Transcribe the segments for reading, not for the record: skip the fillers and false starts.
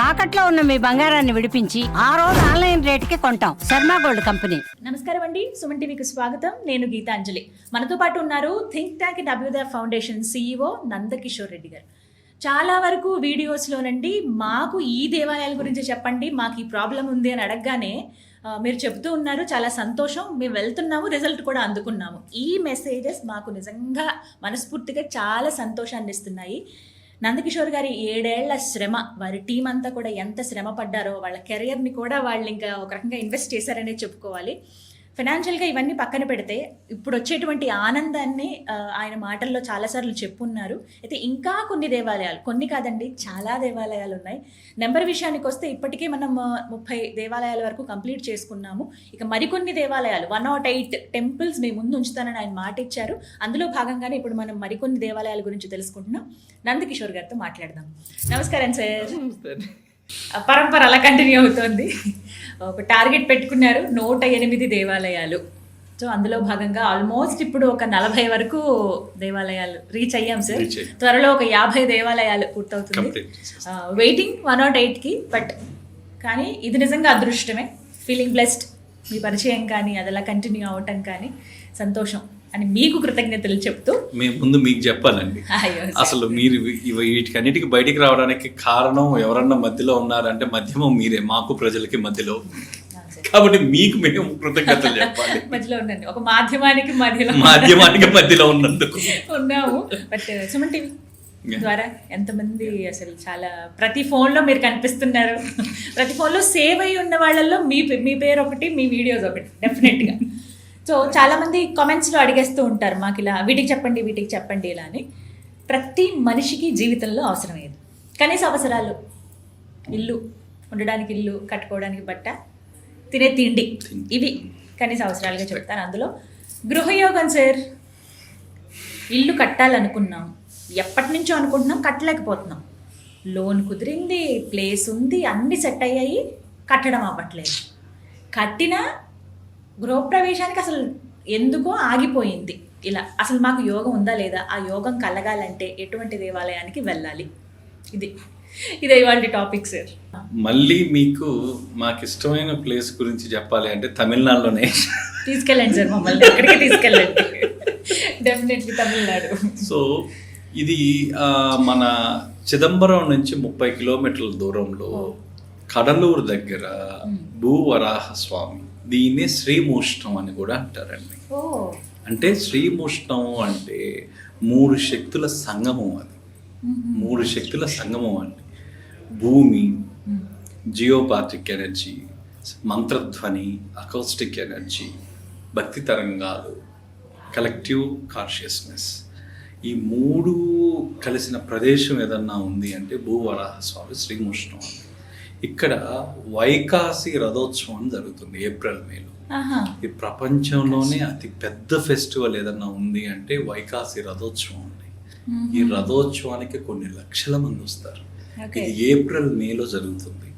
తాకట్లో ఉన్న మీ బంగారాన్ని విడిపించి ఆ రోజు ఆన్లైన్ రేటుకి కొంటాం. Sharma gold company. నమస్కారం అండి, సుమన్ టీవీకి స్వాగతం. నేను గీతాంజలి. మనతో పాటు ఉన్నారు థింక్ ట్యాంక్ అండ్ అభ్యుదయ ఫౌండేషన్ CEO నందకిషోర్ రెడ్డి గారు. చాలా వరకు వీడియోస్లోనండి మాకు ఈ దేవాలయాల గురించి చెప్పండి, మాకు ఈ ప్రాబ్లం ఉంది అని అడగగానే మీరు చెబుతూ ఉన్నారు. చాలా సంతోషం, మేము వెళ్తున్నాము, రిజల్ట్ కూడా అందుకున్నాము. ఈ మెసేజెస్ మాకు నిజంగా మనస్ఫూర్తిగా చాలా సంతోషాన్ని ఇస్తున్నాయి. నందకిషోర్ గారి 7 ఏళ్ల శ్రమ, వారి టీం అంతా కూడా ఎంత శ్రమ పడ్డారో, వాళ్ళ కెరియర్ని కూడా వాళ్ళు ఇంకా ఒక రకంగా ఇన్వెస్ట్ చేశారనే చెప్పుకోవాలి. ఫైనాన్షియల్గా ఇవన్నీ పక్కన పెడితే ఇప్పుడు వచ్చేటువంటి ఆనందాన్ని ఆయన మాటల్లో చాలాసార్లు చెప్పున్నారు. అయితే ఇంకా కొన్ని దేవాలయాలు, కొన్ని కాదండి చాలా దేవాలయాలు ఉన్నాయి. నెంబర్ విషయానికి వస్తే ఇప్పటికే మనం 30 దేవాలయాల వరకు కంప్లీట్ చేసుకున్నాము. ఇక మరికొన్ని దేవాలయాలు 108 టెంపుల్స్ మీ ముందు ఉంచుతానని ఆయన మాట ఇచ్చారు. అందులో భాగంగానే ఇప్పుడు మనం మరికొన్ని దేవాలయాల గురించి తెలుసుకుంటున్నాం. నందకిషోర్ గారితో మాట్లాడదాం. నమస్కారం సార్. పరంపర అలా కంటిన్యూ అవుతోంది. ఒక టార్గెట్ పెట్టుకున్నారు 108 దేవాలయాలు. సో అందులో భాగంగా ఆల్మోస్ట్ ఇప్పుడు ఒక 40 వరకు దేవాలయాలు రీచ్ అయ్యాం సార్. త్వరలో ఒక 50 దేవాలయాలు పూర్తవుతుంది. వెయిటింగ్ 108కి. బట్ కానీ ఇది నిజంగా అదృష్టమే. Feeling blessed. మీ పరిచయం కానీ అది అలా కంటిన్యూ అవటం కానీ సంతోషం అని మీకు కృతజ్ఞతలు చెప్తూ మేము ముందు మీకు చెప్పాలండి. అసలు మీరు వీటికన్నిటికి బయటికి రావడానికి కారణం ఎవరన్నా మధ్యలో ఉన్నారంటే మధ్యమం మీరే, మాకు ప్రజలకి మధ్యలో. కాబట్టి మీకు మేము కృతజ్ఞతలు చెప్పాలి. మధ్యలో ఉండండి, ఒక మాధ్యమానికి మధ్యలో ఉన్నందుకు ఉన్నాము. బట్ సుమన్ టీవీ ద్వారా ఎంతమంది అసలు చాలా ప్రతి ఫోన్లో మీరు కనిపిస్తున్నారు. ప్రతి ఫోన్లో సేవ్ అయి ఉన్న వాళ్ళల్లో మీ పేరు ఒకటి, మీ వీడియోస్ ఒకటి డెఫినెట్గా. సో చాలామంది కామెంట్స్లో అడిగేస్తూ ఉంటారు, మాకు ఇలా వీటికి చెప్పండి ఇలా అని. ప్రతి మనిషికి జీవితంలో అవసరమయ్యేది కనీస అవసరాలు, ఇల్లు, ఉండడానికి ఇల్లు, కట్టుకోవడానికి బట్ట, తినే తిండి, ఇవి కనీస అవసరాలుగా చెప్తాను. అందులో గృహయోగం సార్. ఇల్లు కట్టాలనుకున్నాం, ఎప్పటి నుంచో అనుకుంటున్నాం, కట్టలేకపోతున్నాం. లోన్ కుదిరింది, ప్లేస్ ఉంది, అన్నీ సెట్ అయ్యాయి, కట్టడం అవ్వట్లేదు. కట్టినా గృహప్రవేశానికి అసలు ఎందుకో ఆగిపోయింది. ఇలా అసలు మాకు యోగం ఉందా లేదా, ఆ యోగం కలగాలంటే ఎటువంటి దేవాలయానికి వెళ్ళాలి, ఇదే ఇవాళ టాపిక్ సార్. మళ్ళీ మీకు మాకు ఇష్టమైన ప్లేస్ గురించి చెప్పాలి అంటే తమిళనాడులోనే తీసుకెళ్ళండి సార్, మమ్మల్ని అక్కడికే తీసుకెళ్ళండి. డెఫినెట్లీ తమిళనాడు. సో ఇది మన చిదంబరం నుంచి 30 కిలోమీటర్ల దూరంలో కడలూరు దగ్గర భూవరాహ స్వామి, దీన్నే శ్రీమూష్ణం అని కూడా అంటారండి. అంటే శ్రీమూష్ణం అంటే 3 శక్తుల సంగమం. అది 3 శక్తుల సంగమం అండి. భూమి, జియోపాథిక్ ఎనర్జీ, మంత్రధ్వని, అకౌస్టిక్ ఎనర్జీ, భక్తి తరంగాలు, కలెక్టివ్ కాన్షియస్నెస్, ఈ 3 కలిసిన ప్రదేశం ఏదన్నా ఉంది అంటే భూవరాహస్వామి శ్రీమూష్ణం. ఇక్కడ వైకాసి రథోత్సవం జరుగుతుంది ఏప్రిల్ మేలో. ఈ ప్రపంచంలోనే అతి పెద్ద ఫెస్టివల్ ఏదన్నా ఉంది అంటే వైకాసి రథోత్సవం అండి. ఈ రథోత్సవానికి కొన్ని లక్షల మంది వస్తారు. ఇది ఏప్రిల్ మేలో జరుగుతుంది.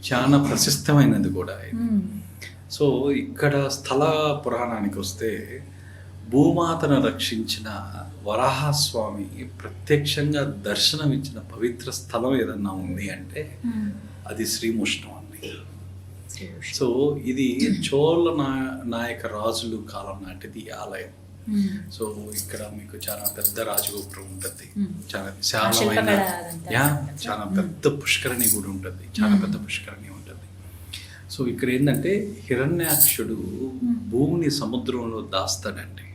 చాలా ప్రశస్తమైనది కూడా. సో ఇక్కడ స్థల పురాణానికి వస్తే భూమాతను రక్షించిన వరాహస్వామి ప్రత్యక్షంగా దర్శనమిచ్చిన పవిత్ర స్థలం ఏదన్నా ఉంది అంటే అది శ్రీమూష్ణం అండి. సో ఇది చోళ నాయక రాజులు కాలం నాటిది ఆలయం. సో ఇక్కడ మీకు చాలా పెద్ద రాజగోపురం ఉంటుంది, చాలా విశాలమైన చాలా పెద్ద పుష్కరిణి కూడా ఉంటుంది, చాలా పెద్ద పుష్కరిణి ఉంటుంది. సో ఇక్కడ ఏంటంటే హిరణ్యాక్షుడు భూమిని సముద్రంలో దాస్తాడండి.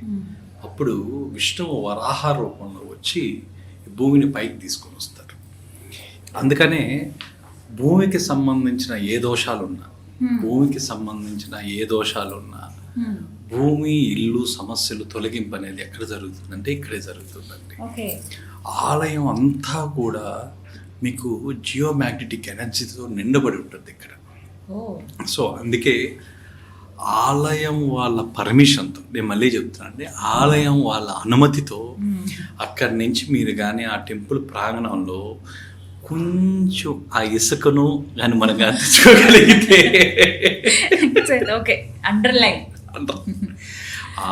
అప్పుడు విష్ణువు వరాహ రూపంలో వచ్చి భూమిని పైకి తీసుకొని వస్తారు. అందుకనే భూమికి సంబంధించిన ఏ దోషాలున్నా, భూమి, ఇల్లు సమస్యలు తొలగింపు అనేది ఎక్కడ జరుగుతుందంటే ఇక్కడే జరుగుతుందండి. ఆలయం అంతా కూడా మీకు జియోమాగ్నెటిక్ ఎనర్జీతో నిండబడి ఉంటుంది ఇక్కడ. సో అందుకే ఆలయం వాళ్ళ పర్మిషన్తో, నేను మళ్ళీ చెప్తున్నాను అండి, ఆలయం వాళ్ళ అనుమతితో అక్కడి నుంచి మీరు కానీ ఆ టెంపుల్ ప్రాంగణంలో కొంచెం ఆ ఇసుకను కానీ మనం తెచ్చుకోగలిగితే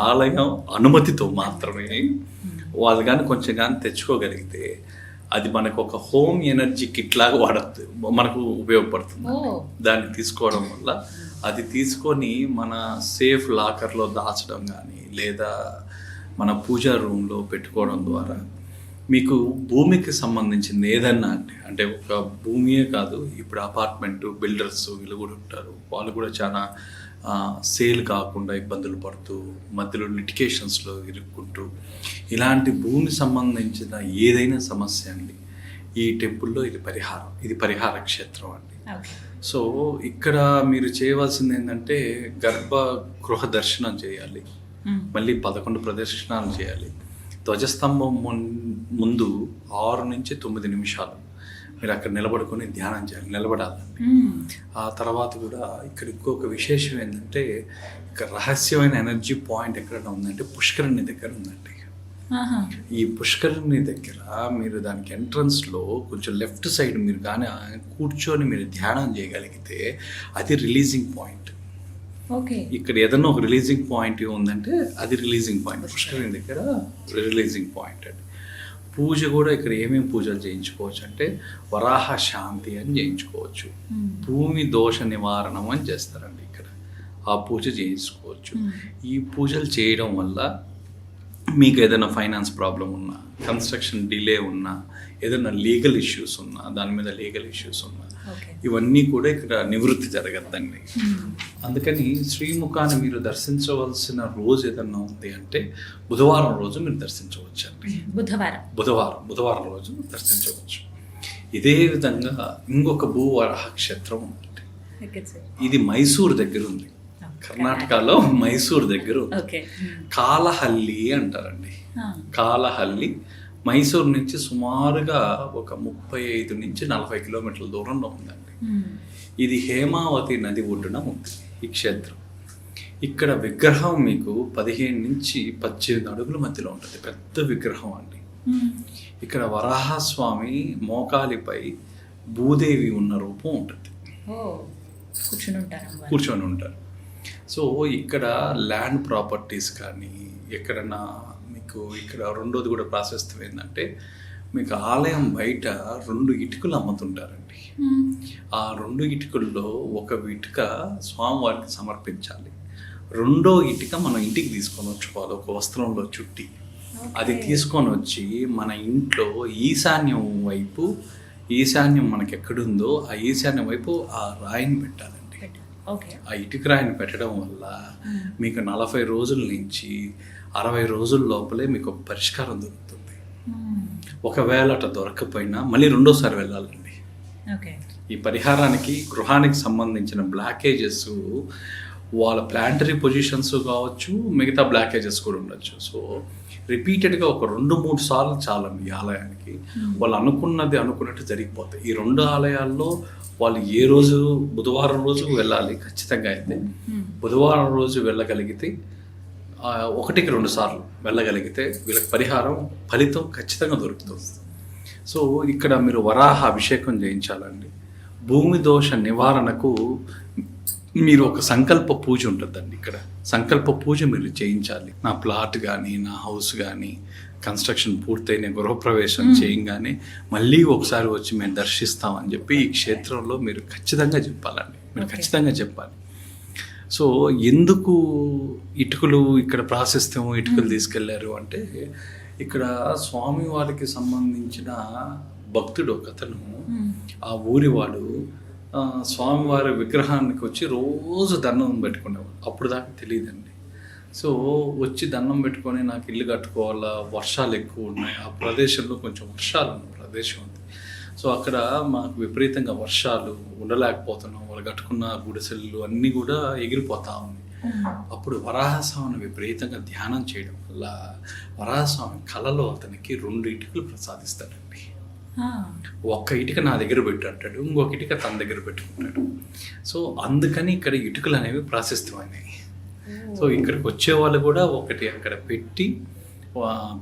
ఆలయం అనుమతితో మాత్రమే వాళ్ళు కానీ కొంచెం కానీ తెచ్చుకోగలిగితే అది మనకు ఒక హోమ్ ఎనర్జీ కిట్ లాగా మనకు ఉపయోగపడుతుంది. దాన్ని తీసుకోవడం వల్ల అది తీసుకొని మన సేఫ్ లాకర్లో దాచడం కానీ లేదా మన పూజా రూమ్లో పెట్టుకోవడం ద్వారా మీకు భూమికి సంబంధించింది ఏదన్నా అంటే ఒక భూమియే కాదు, ఇప్పుడు అపార్ట్మెంట్ బిల్డర్స్ వీళ్ళు కూడా ఉంటారు, వాళ్ళు కూడా చాలా సేల్ కాకుండా ఇబ్బందులు పడుతూ మధ్యలో లిటికేషన్స్లో ఇరుక్కుంటూ ఇలాంటి భూమి సంబంధించిన ఏదైనా సమస్య అండి ఈ టెంపుల్లో ఇది పరిహార క్షేత్రం అండి. సో ఇక్కడ మీరు చేయవలసింది ఏంటంటే గర్భగృహ దర్శనం చేయాలి, మళ్ళీ 11 ప్రదర్శనాలు చేయాలి. ధ్వజస్తంభం ముందు 6 నుంచి 9 నిమిషాలు మీరు అక్కడ నిలబడుకొని ధ్యానం చేయాలి, నిలబడాలండి. ఆ తర్వాత కూడా ఇక్కడ ఇంకొక విశేషం ఏంటంటే ఇక్కడ రహస్యమైన ఎనర్జీ పాయింట్ ఎక్కడ ఉందంటే పుష్కరిణి దగ్గర ఉందండి. ఈ పుష్కరిణి దగ్గర మీరు దానికి ఎంట్రన్స్లో కొంచెం లెఫ్ట్ సైడ్ మీరు కానీ కూర్చొని మీరు ధ్యానం చేయగలిగితే అది రిలీజింగ్ పాయింట్. ఇక్కడ ఏదన్నా ఒక రిలీజింగ్ పాయింట్ ఉందంటే అది రిలీజింగ్ పాయింట్, పుష్కరిణి దగ్గర రిలీజింగ్ పాయింట్ అండి. పూజ కూడా ఇక్కడ ఏమేమి పూజలు చేయించుకోవచ్చు అంటే వరాహ శాంతి అని చేయించుకోవచ్చు, భూమి దోష నివారణం అని చేస్తారండి ఇక్కడ, ఆ పూజ చేయించుకోవచ్చు. ఈ పూజలు చేయడం వల్ల మీకు ఏదైనా ఫైనాన్స్ ప్రాబ్లం ఉన్నా, కన్స్ట్రక్షన్ డిలే ఉన్నా, ఏదైనా లీగల్ ఇష్యూస్ ఉన్నా, దాని మీద లీగల్ ఇష్యూస్ ఉన్నా ఇవన్నీ కూడా ఇక్కడ నివృత్తి జరగద్దండి. అందుకని శ్రీముఖాన్ని మీరు దర్శించవలసిన రోజు ఏదన్నా ఉంది అంటే బుధవారం రోజు మీరు దర్శించవచ్చు అండి. బుధవారం రోజు దర్శించవచ్చు. ఇదే విధంగా ఇంకొక భూవరాహ క్షేత్రం ఉందండి, ఇది మైసూర్ దగ్గర ఉంది, కర్ణాటకలో మైసూర్ దగ్గర ఉంది. కాలహల్లి అంటారండి. కాలహల్లి మైసూర్ నుంచి సుమారుగా ఒక 35 నుంచి 40 కిలోమీటర్ల దూరంలో ఉందండి. ఇది హేమావతి నది ఒడ్డున ఉంది ఈ క్షేత్రం. ఇక్కడ విగ్రహం మీకు 15 నుంచి 18 అడుగుల మధ్యలో ఉంటుంది, పెద్ద విగ్రహం అండి. ఇక్కడ వరాహస్వామి మోకాలిపై భూదేవి ఉన్న రూపం ఉంటుంది, కూర్చొని ఉంటారు. సో ఇక్కడ ల్యాండ్ ప్రాపర్టీస్ కానీ ఎక్కడన్నా మీకు ఇక్కడ రెండోది కూడా ప్రాశస్త్యం ఏంటంటే మీకు ఆలయం బయట 2 ఇటుకలు అమ్ముతుంటారండి. ఆ 2 ఇటుకల్లో ఒక ఇటుక స్వామివారికి సమర్పించాలి, రెండో ఇటుక మనం ఇంటికి తీసుకొని వచ్చుకోవాలి ఒక వస్త్రంలో చుట్టి. అది తీసుకొని వచ్చి మన ఇంట్లో ఈశాన్యం మనకి ఎక్కడుందో ఆ ఈశాన్యం వైపు ఆ రాయిని పెట్టాలండి. ఆ ఇటుక రాయిని పెట్టడం వల్ల మీకు 40 రోజుల నుంచి 60 రోజుల లోపలే మీకు ఒక పరిష్కారం దొరుకుతుంది. ఒకవేళ అట్లా దొరకపోయినా మళ్ళీ రెండోసారి వెళ్ళాలండి. ఈ పరిహారానికి గృహానికి సంబంధించిన బ్లాకేజెస్ వాళ్ళ ప్లాంటరీ పొజిషన్స్ కావచ్చు, మిగతా బ్లాకేజెస్ కూడా ఉండొచ్చు. సో రిపీటెడ్గా ఒక 2-3 సార్లు చాలండి ఈ ఆలయానికి. వాళ్ళు అనుకున్నట్టు జరిగిపోతాయి. ఈ 2 ఆలయాల్లో వాళ్ళు ఏ రోజు బుధవారం రోజు వెళ్ళాలి ఖచ్చితంగా. అయితే బుధవారం రోజు వెళ్ళగలిగితే 1-2 సార్లు వెళ్ళగలిగితే వీళ్ళకి ఫలితం ఖచ్చితంగా దొరుకుతుంది. సో ఇక్కడ మీరు వరాహ అభిషేకం చేయించాలండి. భూమి దోష నివారణకు మీరు ఒక సంకల్ప పూజ ఉంటుందండి. ఇక్కడ సంకల్ప పూజ మీరు చేయించాలి. నా ప్లాట్ కానీ నా హౌస్ కానీ కన్స్ట్రక్షన్ పూర్తయిన గృహప్రవేశం చేయగానే మళ్ళీ ఒకసారి వచ్చి మేము దర్శిస్తామని చెప్పి ఈ క్షేత్రంలో మీరు ఖచ్చితంగా చెప్పాలండి. మీరు ఖచ్చితంగా చెప్పాలి. సో ఎందుకు ఇటుకలు ఇక్కడ ప్రాశస్త్యం ఇటుకలు తీసుకెళ్లారు అంటే ఇక్కడ స్వామివారికి సంబంధించిన భక్తుడు ఒకతను ఆ ఊరివాడు స్వామివారి విగ్రహానికి వచ్చి రోజు దండం పెట్టుకునేవాడు. అప్పుడు దాకా తెలియదండి. సో వచ్చి దండం పెట్టుకొని నాకు ఇల్లు కట్టుకోవాలా, వర్షాలు ఎక్కువ ఉన్నాయి, ఆ ప్రదేశంలో కొంచెం వర్షాలు ఉన్న ప్రదేశం ఉంది. సో అక్కడ మాకు విపరీతంగా వర్షాలు, ఉండలేకపోతున్నాం, వాళ్ళు కట్టుకున్న గుడిసెళ్ళు అన్నీ కూడా ఎగిరిపోతా ఉంది. అప్పుడు వరాహస్వామిని విపరీతంగా ధ్యానం చేయడం వల్ల వరాహస్వామి కళలో అతనికి 2 ఇటుకలు ప్రసాదిస్తాడండి. ఒక్క ఇటుక నా దగ్గర పెట్టు అంటాడు, ఇంకొక ఇటుక తన దగ్గర పెట్టుకుంటాడు. సో అందుకని ఇక్కడ ఇటుకలు అనేవి ప్రాశస్త్యమైనవి. సో ఇక్కడికి వచ్చే వాళ్ళు కూడా ఒకటి అక్కడ పెట్టి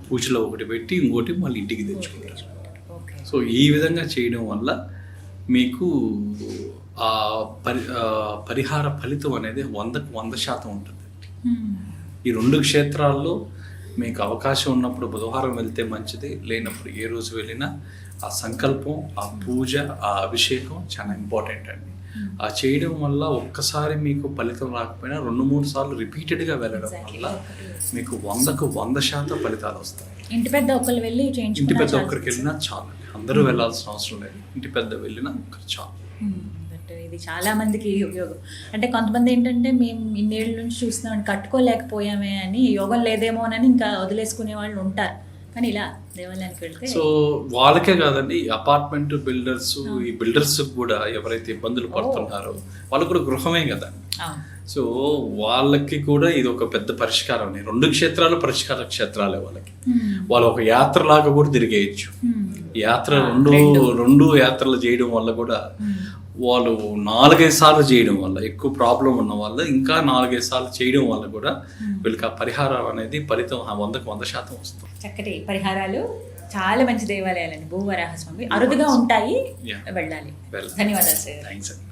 పూజలో ఒకటి పెట్టి ఇంకోటి మళ్ళీ ఇంటికి తెచ్చుకుంటారు. సో ఈ విధంగా చేయడం వల్ల మీకు ఆ పరిహార ఫలితం అనేది 100% ఉంటుందండి. ఈ 2 క్షేత్రాల్లో మీకు అవకాశం ఉన్నప్పుడు బుధవారం వెళ్తే మంచిది, లేనప్పుడు ఏ రోజు వెళ్ళినా ఆ సంకల్పం, ఆ పూజ, ఆ అభిషేకం చాలా ఇంపార్టెంట్ అండి. ఆ చేయడం వల్ల ఒక్కసారి మీకు ఫలితం రాకపోయినా 2-3 సార్లు రిపీటెడ్గా వెళ్ళడం వల్ల మీకు 100% ఫలితాలు వస్తాయి. ఇంటి పెద్ద ఒకళ్ళు వెళ్ళి ఇంటి పెద్ద ఒక్కరికి వెళ్ళినా చాలు, అందరూ వెళ్ళాల్సిన అవసరం లేదు. ఇంటి పెద్ద వెళ్ళినా ఒక్కరు చాలు. అంటే ఇది చాలా మందికి ఉపయోగం. అంటే కొంతమంది ఏంటంటే మేము ఇన్నేళ్ళ నుంచి చూస్తున్నాం కట్టుకోలేకపోయామే అని, యోగం లేదేమోనని ఇంకా వదిలేసుకునే వాళ్ళు ఉంటారు. కానీ ఇలా దేవాలయానికి వెళ్తే సో వాళ్ళకే కాదండి, అపార్ట్మెంట్ బిల్డర్స్, ఈ బిల్డర్స్ కూడా ఎవరైతే ఇబ్బందులు పడుతున్నారో వాళ్ళు కూడా గృహమే కదా. సో వాళ్ళకి కూడా ఇది ఒక పెద్ద పరిష్కారం. 2 క్షేత్రాలు పరిష్కార క్షేత్రాలే వాళ్ళకి. వాళ్ళు ఒక యాత్ర లాగా కూడా తిరిగేయచ్చు. యాత్ర రెండు యాత్రలు చేయడం వల్ల కూడా వాళ్ళు 4-5 సార్లు చేయడం వల్ల, ఎక్కువ ప్రాబ్లం ఉన్న వాళ్ళు ఇంకా 4-5 సార్లు చేయడం వల్ల కూడా వీళ్ళకి ఆ పరిహారం అనేది ఫలితం 100% వస్తుంది. చక్కటి పరిహారాలు, చాలా మంచి దేవాలయాలండి. భూవరాహస్వామి అరుదుగా ఉంటాయి, వెళ్ళాలి. ధన్యవాదాలు సార్. థ్యాంక్స్ అండి.